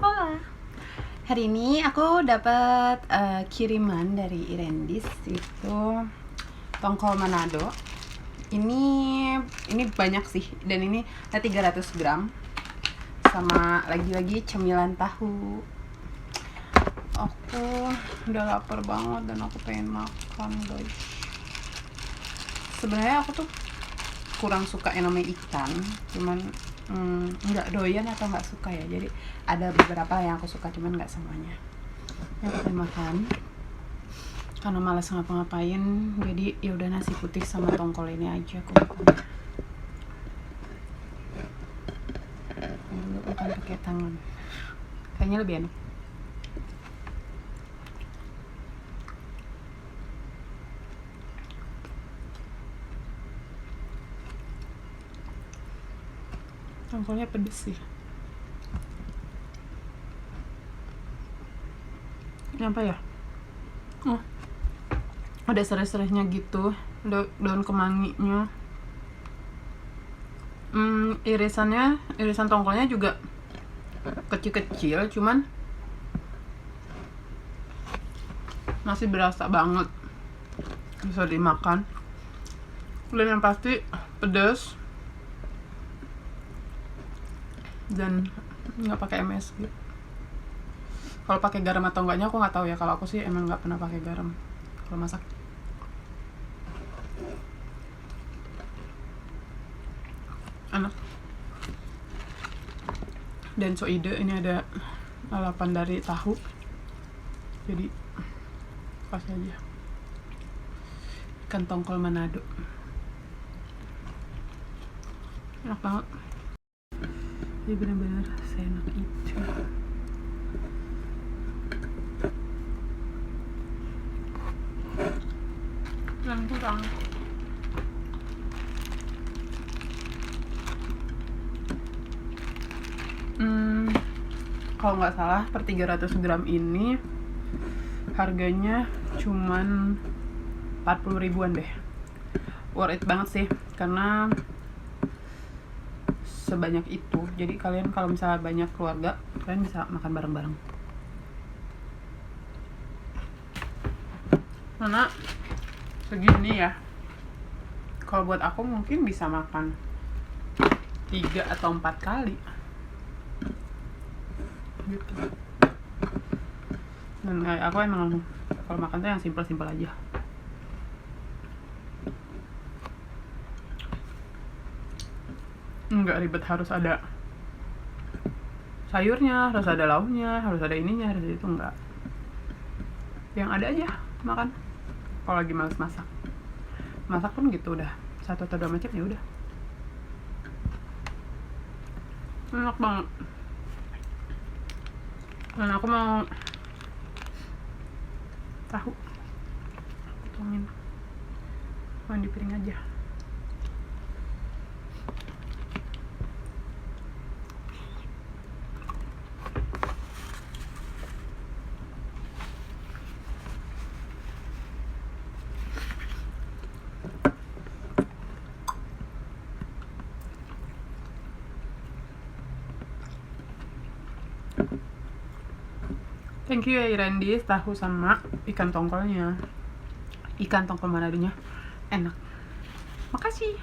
Hola. Hari ini aku dapat kiriman dari Irendis, itu tongkol Manado. Ini banyak sih, dan ini ada 300 gram. Sama lagi-lagi cemilan tahu. Aku udah lapar banget dan aku pengen makan, guys. Sebenarnya aku tuh kurang suka yang namanya ikan, cuman nggak doyan atau nggak suka ya, jadi ada beberapa yang aku suka cuman nggak semuanya. Yang aku makan karena malas ngapa-ngapain, jadi ya udah nasi putih sama tongkol ini aja aku makan. Dulu makan pakai tangan kayaknya lebih enak. Tongkolnya pedes sih. Ini apa ya? Oh, ada serai-serainya gitu, daun kemanginya. Irisan tongkolnya juga kecil-kecil, cuman masih berasa banget, bisa dimakan. Dan yang pasti pedas dan nggak pakai MSG. Kalau pakai garam atau enggaknya aku nggak tahu ya. Kalau aku sih emang nggak pernah pakai garam kalau masak. Enak. Dan so ide ini ada lalapan dari tahu, jadi pas aja. Ikan tongkol Manado enak banget. Ini benar-benar seenak itu. Dan kurang. Kalau nggak salah per 300 gram ini harganya cuman 40 ribuan deh. Worth it banget sih, karena sebanyak itu. Jadi kalian kalau misalnya banyak keluarga, kalian bisa makan bareng-bareng. Karena segini ya, kalau buat aku mungkin bisa makan 3 atau 4 kali gitu. Dan kayak aku emang kalau makan tuh yang simpel-simpel aja. Nggak ribet harus ada sayurnya, harus ada lauknya, harus ada ininya, harus itu, enggak. Yang ada aja makan. Kalau lagi males masak pun gitu, udah 1 atau 2 macam ya udah. Enak banget. Dan aku mau tahu potongin, di piring aja. Thank you ya Irendis, tahu sama ikan tongkolnya. Ikan tongkol Manadonya enak. Makasih.